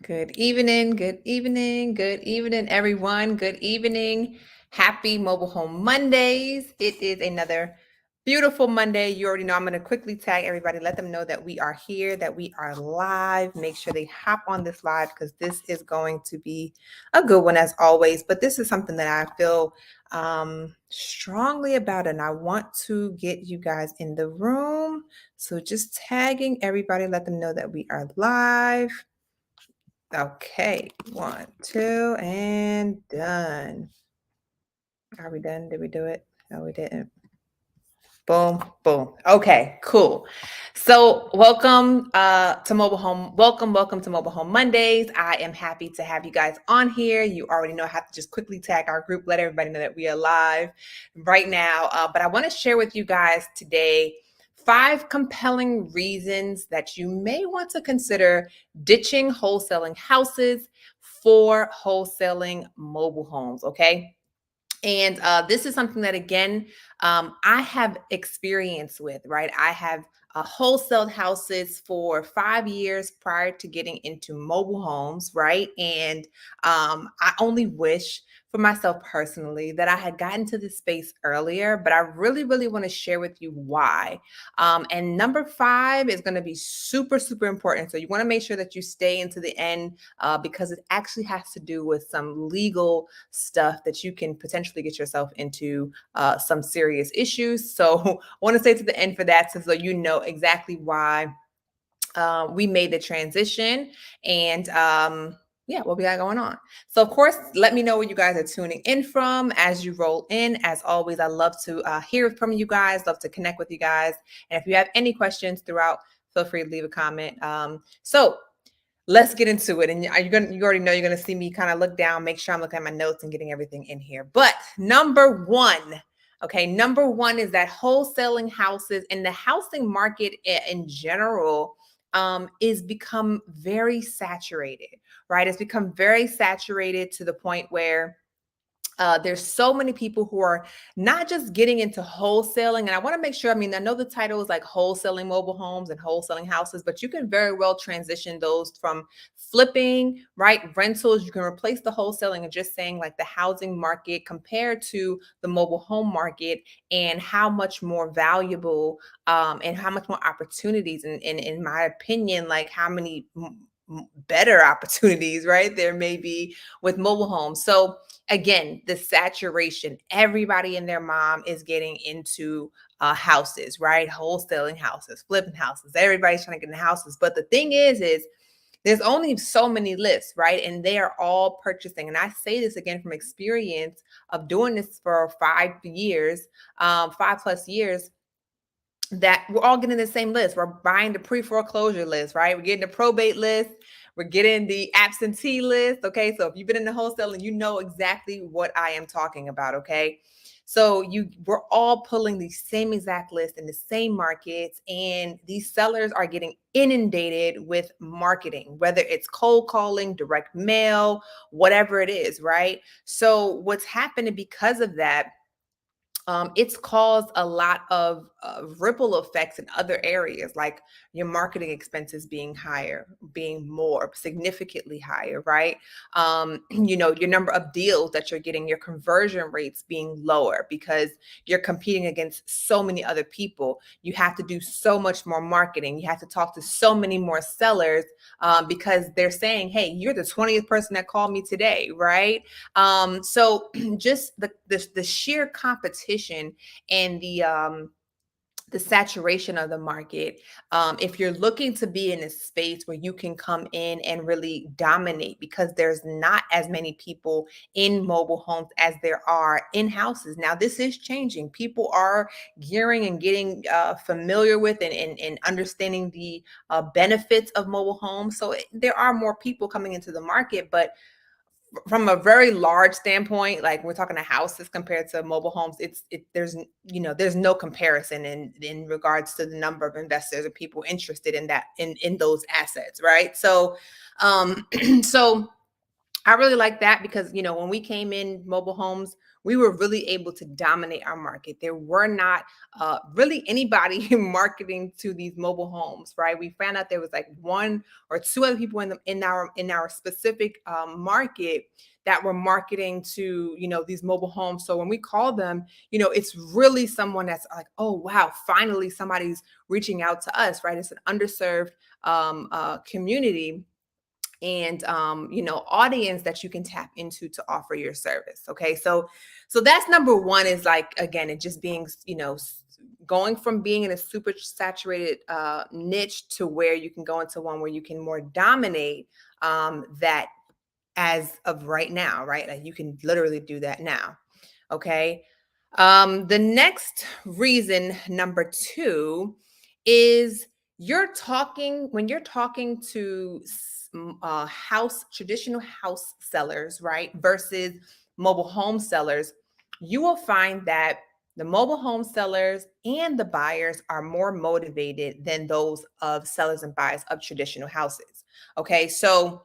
Good evening, good evening, good evening, everyone. Good evening. Happy Mobile Home Mondays. It is another beautiful Monday. You already know I'm going to quickly tag everybody, let them know that we are here, that we are live. Make sure they hop on this live because this is going to be a good one as always. But this is something that I feel strongly about, and I want to get you guys in the room. So just tagging everybody, let them know that we are live. Okay, 1, 2, and done. Are we done? Did we do it? No, we didn't. Boom, boom. Okay, cool. So welcome to Mobile Home. Welcome to Mobile Home Mondays. I am happy to have you guys on here. You already know I have to just quickly tag our group, let everybody know that we are live right now. But I want to share with you guys today 5 compelling reasons that you may want to consider ditching wholesaling houses for wholesaling mobile homes. Okay. And this is something that, again, I have experience with, right? I have wholesaled houses for 5 years prior to getting into mobile homes, right? And I only wish for myself personally that I had gotten to this space earlier, but I really want to share with you why. And number 5 is going to be super important. So you want to make sure that you stay into the end because it actually has to do with some legal stuff that you can potentially get yourself into some serious issues. So I want to stay to the end for that so you know exactly why we made the transition and yeah, what we got going on. So of course, let me know where you guys are tuning in from as you roll in. As always, I love to hear from you guys, love to connect with you guys. And if you have any questions throughout, feel free to leave a comment. So let's get into it. And you already know you're gonna see me kind of look down, make sure I'm looking at my notes and getting everything in here. But number 1, okay, number 1 is that wholesaling houses and the housing market in general is become very saturated, right? It's become very saturated to the point where there's so many people who are not just getting into wholesaling. And I want to make sure, I mean, I know the title is like wholesaling mobile homes and wholesaling houses, but you can very well transition those from flipping, right? Rentals. You can replace the wholesaling and just saying like the housing market compared to the mobile home market and how much more valuable and how much more opportunities. And in my opinion, like how many better opportunities, right? There may be with mobile homes. So again, the saturation, everybody and their mom is getting into houses, right? Wholesaling houses, flipping houses, everybody's trying to get into houses. But the thing is there's only so many lists, right? And they are all purchasing. And I say this again from experience of doing this for 5 years, 5+ years, that we're all getting the same list. We're buying the pre-foreclosure list, right? We're getting the probate list. We're getting the absentee list. Okay. So if you've been in the wholesaling, you know exactly what I am talking about. Okay. So we're all pulling the same exact list in the same markets, and these sellers are getting inundated with marketing, whether it's cold calling, direct mail, whatever it is, right? So what's happening because of that, it's caused a lot of ripple effects in other areas, like your marketing expenses being higher, being more significantly higher, right? Your number of deals that you're getting, your conversion rates being lower because you're competing against so many other people. You have to do so much more marketing. You have to talk to so many more sellers because they're saying, hey, you're the 20th person that called me today, right? So just the sheer competition and the saturation of the market. If you're looking to be in a space where you can come in and really dominate, because there's not as many people in mobile homes as there are in houses. Now, this is changing. People are gearing and getting familiar with and understanding the benefits of mobile homes. So there are more people coming into the market, but from a very large standpoint, like we're talking to houses compared to mobile homes, there's no comparison in regards to the number of investors and people interested in that in those assets, right? So so I really like that because when we came in mobile homes, we were really able to dominate our market. There were not really anybody marketing to these mobile homes, right? We found out there was like one or two other people in our specific market that were marketing to, these mobile homes. So when we call them, it's really someone that's like, oh wow, finally somebody's reaching out to us, right? It's an underserved community and audience that you can tap into to offer your service. Okay, so that's number one, is like, again, it just being, going from being in a super saturated niche to where you can go into one where you can more dominate that, as of right now, right? Like you can literally do that now. Okay. The next reason, number two, is when you're talking to traditional house sellers, right, versus mobile home sellers, you will find that the mobile home sellers and the buyers are more motivated than those of sellers and buyers of traditional houses. Okay, so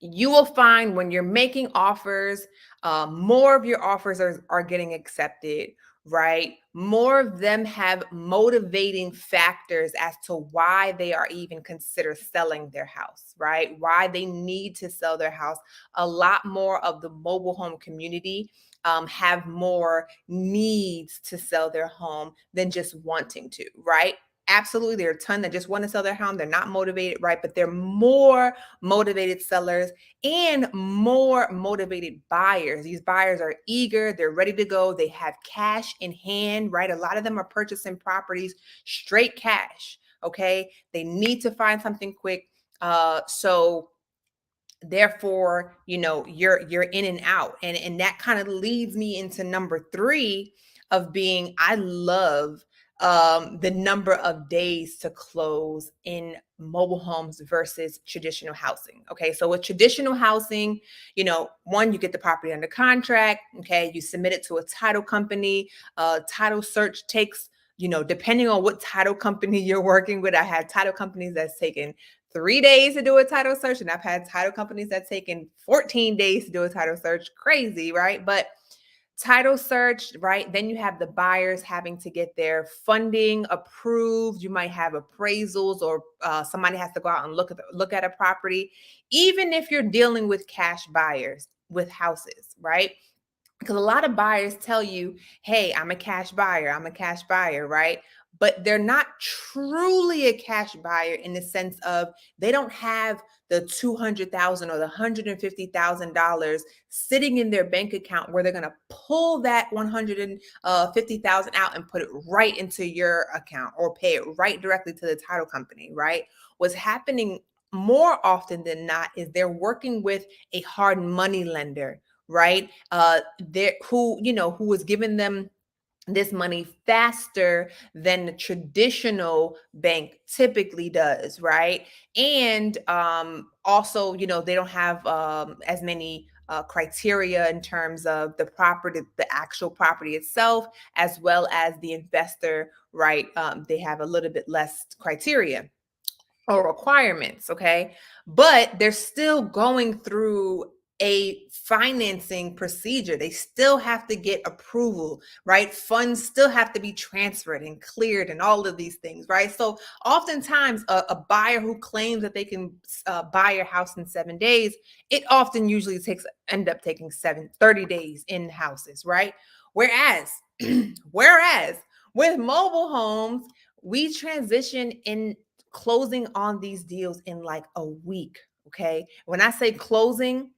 you will find when you're making offers, more of your offers are getting accepted, right? More of them have motivating factors as to why they are even consider selling their house, right? Why they need to sell their house. A lot more of the mobile home community have more needs to sell their home than just wanting to, right? Absolutely, there are a ton that just want to sell their home. They're not motivated, right? But they're more motivated sellers and more motivated buyers. These buyers are eager, they're ready to go, they have cash in hand, right? A lot of them are purchasing properties straight cash. Okay, they need to find something quick. So therefore, you're in and out, and that kind of leads me into number three of being, I love the number of days to close in mobile homes versus traditional housing. Okay, so with traditional housing, one, you get the property under contract. Okay, you submit it to a title company. Title search takes, depending on what title company you're working with. I had title companies that's taken 3 days to do a title search, and I've had title companies that's taken 14 days to do a title search. Crazy, right? But title search, right? Then you have the buyers having to get their funding approved. You might have appraisals, or somebody has to go out and look at a property. Even if you're dealing with cash buyers with houses, right? Because a lot of buyers tell you, hey, I'm a cash buyer, right? But they're not truly a cash buyer in the sense of they don't have the 200,000 or the $150,000 sitting in their bank account where they're going to pull that 150,000 out and put it right into your account or pay it right directly to the title company, right? What's happening more often than not is they're working with a hard money lender, right? There who was giving them this money faster than the traditional bank typically does, right? And also, they don't have as many criteria in terms of the property, the actual property itself, as well as the investor, right? They have a little bit less criteria or requirements, okay? But they're still going through a financing procedure. They still have to get approval, right? Funds still have to be transferred and cleared and all of these things, right? So oftentimes a buyer who claims that they can buy your house in 7 days, it often usually end up taking 30 days in houses, right? Whereas, whereas with mobile homes, we transition in closing on these deals in like a week. Okay. When I say closing,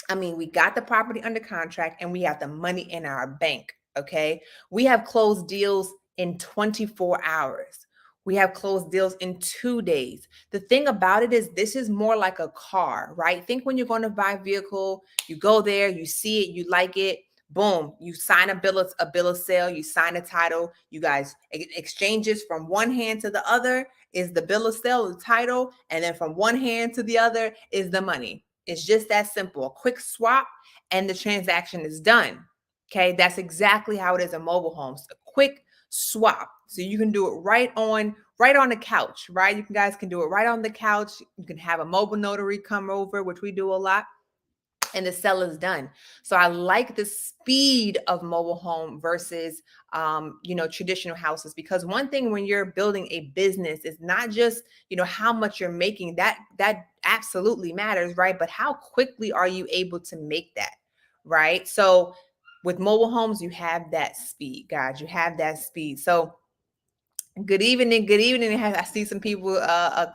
I mean, we got the property under contract and we have the money in our bank. Okay. We have closed deals in 24 hours. We have closed deals in 2 days. The thing about it is, this is more like a car, right? Think when you're going to buy a vehicle, you go there, you see it, you like it, boom, you sign a bill of sale, you sign a title, you guys exchanges from one hand to the other is the bill of sale, the title, and then from one hand to the other is the money. It's just that simple. A quick swap and the transaction is done. Okay, that's exactly how it is in mobile homes. A quick swap. So you can do it right on the couch, right? Guys can do it right on the couch. You can have a mobile notary come over, which we do a lot. and the sale is done. So I like the speed of mobile home versus traditional houses, because one thing when you're building a business is not just how much you're making. That absolutely matters, right? But how quickly are you able to make that, right? So with mobile homes, you have that speed, guys. You have that speed. So good evening, good evening. I see some people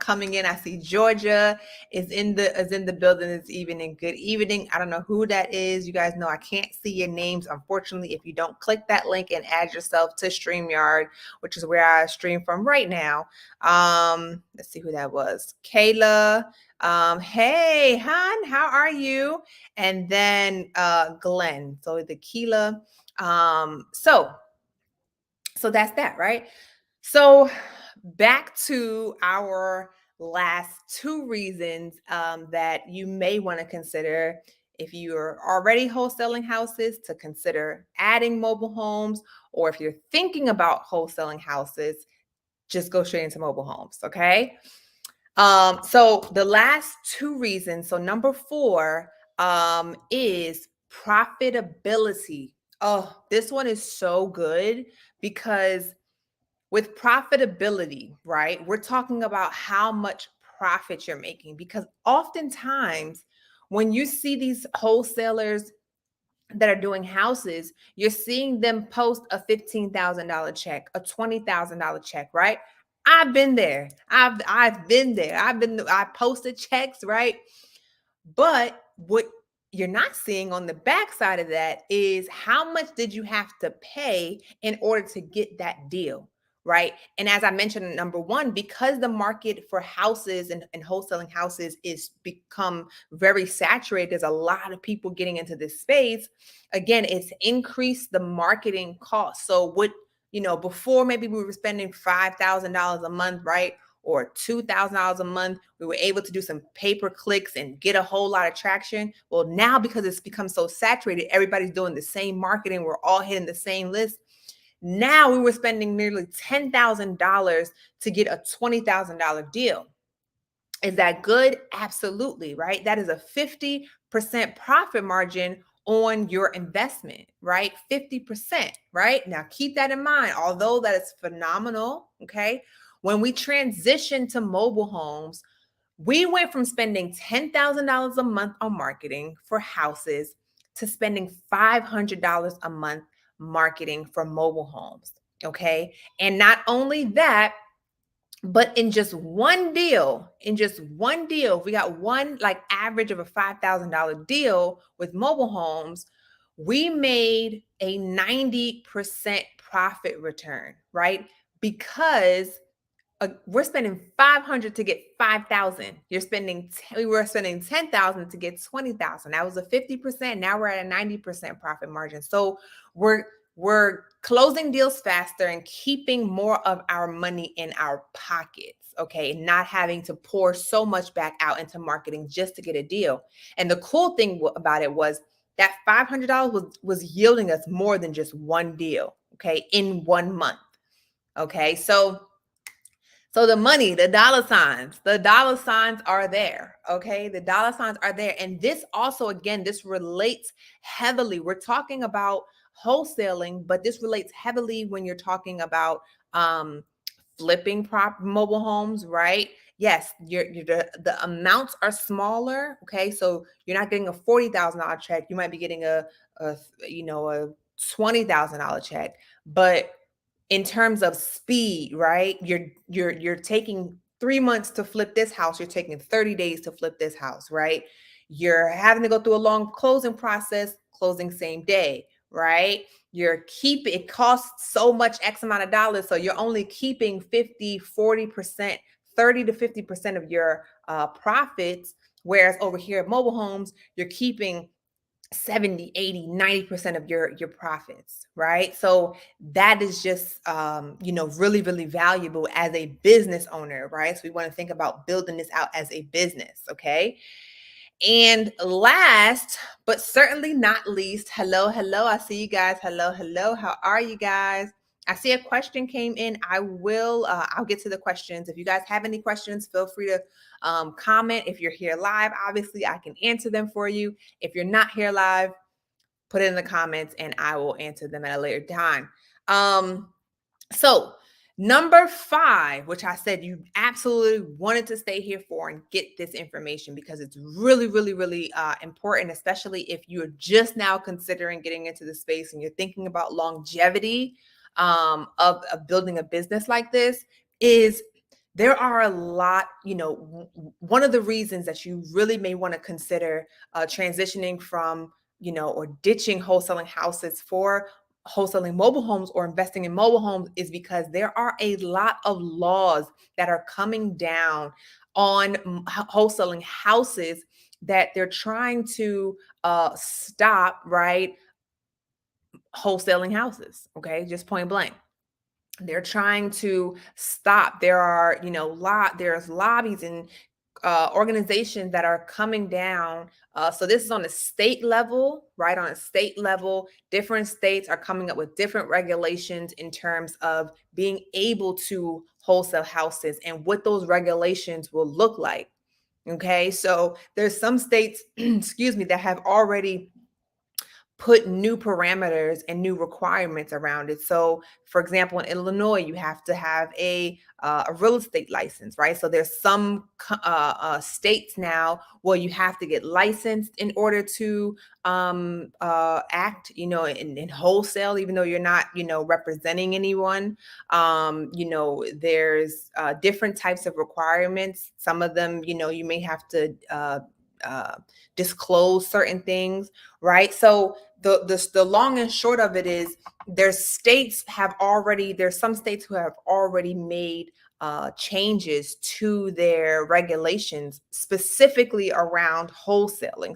coming in. I see Georgia is in the building this evening. Good evening. I don't know who that is. You guys know I can't see your names, unfortunately. If you don't click that link and add yourself to StreamYard, which is where I stream from right now. Let's see who that was. Kayla. Hey, hon, how are you? And then Glenn. So the Keela. So that's that, right? So back to our last two reasons that you may want to consider if you're already wholesaling houses to consider adding mobile homes, or if you're thinking about wholesaling houses, just go straight into mobile homes, okay? So the last two reasons, so number four is profitability. Oh, this one is so good because with profitability, right? We're talking about how much profit you're making, because oftentimes when you see these wholesalers that are doing houses, you're seeing them post a $15,000 check, a $20,000 check, right? I've been there. I've been there. I posted checks, right? But what you're not seeing on the backside of that is how much did you have to pay in order to get that deal, right? And as I mentioned, number one, because the market for houses and wholesaling houses is become very saturated, there's a lot of people getting into this space. Again, it's increased the marketing cost. So before maybe we were spending $5,000 a month, right? Or $2,000 a month, we were able to do some pay per clicks and get a whole lot of traction. Well, now because it's become so saturated, everybody's doing the same marketing. We're all hitting the same list. Now we were spending nearly $10,000 to get a $20,000 deal. Is that good? Absolutely, right? That is a 50% profit margin on your investment, right? 50%, right? Now keep that in mind. Although that is phenomenal, okay? When we transition to mobile homes, we went from spending $10,000 a month on marketing for houses to spending $500 a month marketing for mobile homes, okay? And not only that, but in just one deal, we got one like average of a $5,000 deal with mobile homes. We made a 90% profit return, right? Because we're spending 500 to get 5,000. We were spending 10,000 to get 20,000. That was a 50%. Now we're at a 90% profit margin. So we're closing deals faster and keeping more of our money in our pockets, okay? Not having to pour so much back out into marketing just to get a deal. And the cool thing about it was that $500 was yielding us more than just one deal, okay, in 1 month. Okay? So the money, the dollar signs are there. Okay. The dollar signs are there. And this also, again, this relates heavily. We're talking about wholesaling, but this relates heavily when you're talking about flipping mobile homes, right? Yes, the amounts are smaller. Okay. So you're not getting a $40,000 check. You might be getting a $20,000 check. But in terms of speed, right? You're taking 3 months to flip this house, you're taking 30 days to flip this house, right? You're having to go through a long closing process, closing same day, right? It costs so much X amount of dollars, so you're only keeping 50, 40%, 30 to 50% of your profits, whereas over here at mobile homes, you're keeping 70, 80, 90% of your profits, right? So that is just really, really valuable as a business owner, right? So we want to think about building this out as a business, okay? And last but certainly not least, hello, I see you guys. Hello, how are you guys? I see a question came in. I'll get to the questions. If you guys have any questions, feel free to comment. If you're here live, obviously I can answer them for you. If you're not here live, put it in the comments and I will answer them at a later time. So number 5, which I said you absolutely wanted to stay here for and get this information because it's really, really, really important, especially if you're just now considering getting into the space and you're thinking about longevity of building a business like this. Is there are a lot, one of the reasons that you really may want to consider transitioning from, or ditching wholesaling houses for wholesaling mobile homes or investing in mobile homes is because there are a lot of laws that are coming down on wholesaling houses that they're trying to stop, right? Wholesaling houses, okay? Just point blank. They're trying to stop. There are, there's lobbies and organizations that are coming down. So this is on a state level, right? On a state level, different states are coming up with different regulations in terms of being able to wholesale houses and what those regulations will look like. Okay, so there's some states, excuse me, that have already put new parameters and new requirements around it. So, for example, in Illinois, you have to have a real estate license, right? So there's some states now where you have to get licensed in order to act, in wholesale, even though you're not, representing anyone. There's different types of requirements. Some of them, you may have to uh, disclose certain things, right? So the long and short of it is there's some states who have already made changes to their regulations specifically around wholesaling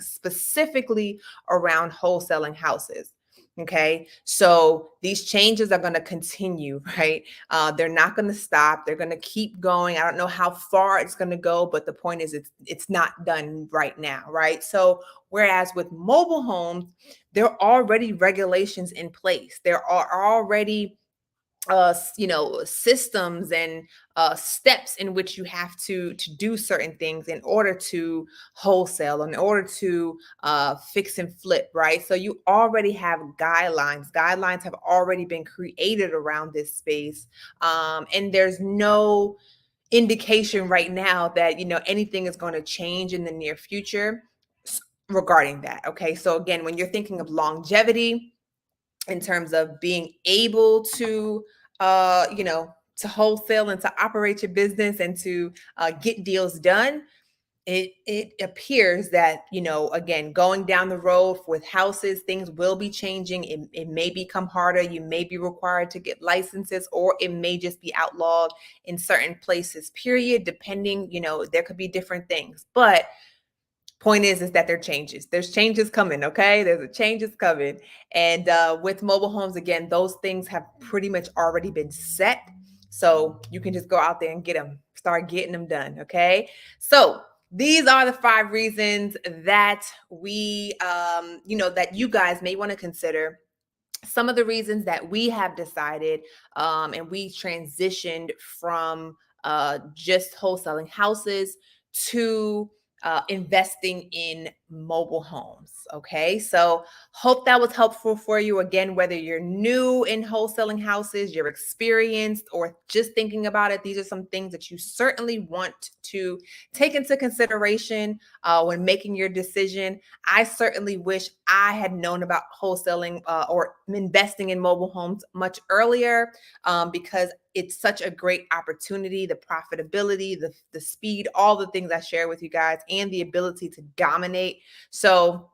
houses. Okay, so these changes are going to continue, right? They're not going to stop. They're going to keep going. I don't know how far it's going to go, but the point is, it's not done right now, right? So whereas with mobile homes, there are already regulations in place. There are already systems and steps in which you have to do certain things in order to wholesale, in order to fix and flip, right? So you already have guidelines have already been created around this space, and there's no indication right now that anything is going to change in the near future regarding that. Okay, so again, when you're thinking of longevity in terms of being able to to wholesale and to operate your business and to get deals done, it appears that again, going down the road with houses, things will be changing. It may become harder. You may be required to get licenses, or it may just be outlawed in certain places, period, depending. There could be different things, but point is that there's changes coming. Okay, there's a changes coming. And with mobile homes, again, those things have pretty much already been set, so you can just go out there and start getting them done. Okay, so these are the 5 reasons that that you guys may want to consider. Some of the reasons that we have decided, and we transitioned from just wholesaling houses to investing in mobile homes. Okay, so hope that was helpful for you. Again, whether you're new in wholesaling houses, you're experienced, or just thinking about it, these are some things that you certainly want to take into consideration when making your decision. I certainly wish I had known about wholesaling or investing in mobile homes much earlier, because it's such a great opportunity. The profitability, the speed, all the things I share with you guys, and the ability to dominate. So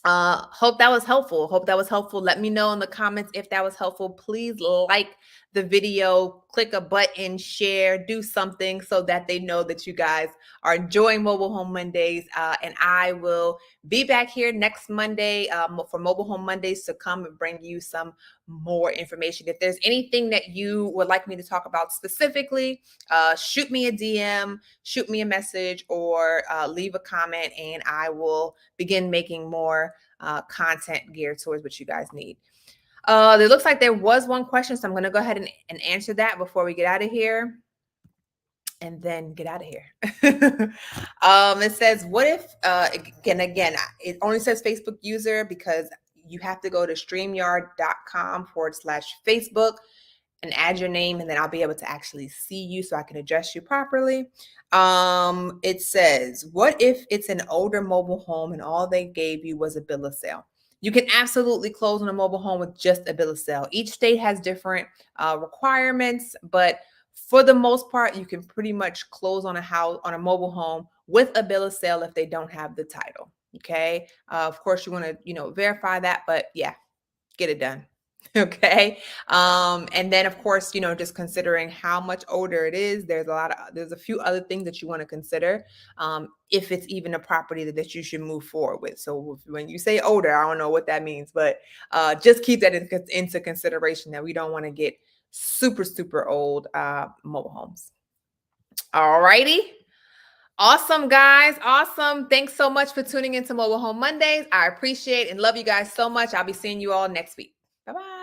hope that was helpful. Let me know in the comments if that was helpful. Please like the video, click a button, share, do something so that they know that you guys are enjoying Mobile Home Mondays. And I will be back here next Monday for Mobile Home Mondays to come and bring you some more information. If there's anything that you would like me to talk about specifically, shoot me a DM, shoot me a message, or leave a comment, and I will begin making more content geared towards what you guys need. It looks like there was one question, so I'm going to go ahead and answer that before we get out of here. And then get out of here. It says, what if, again, it only says Facebook user because you have to go to streamyard.com/Facebook and add your name, and then I'll be able to actually see you so I can address you properly. It says, what if it's an older mobile home and all they gave you was a bill of sale? You can absolutely close on a mobile home with just a bill of sale. Each state has different requirements, but for the most part, you can pretty much close on a mobile home with a bill of sale if they don't have the title. Okay. Of course, you want to, verify that, but yeah, get it done. Okay. And then of course, just considering how much older it is, there's a few other things that you want to consider. If it's even a property that you should move forward with. So when you say older, I don't know what that means, but just keep that into consideration that we don't want to get super, super old mobile homes. All righty. Awesome, guys. Awesome. Thanks so much for tuning into Mobile Home Mondays. I appreciate and love you guys so much. I'll be seeing you all next week. Bye-bye.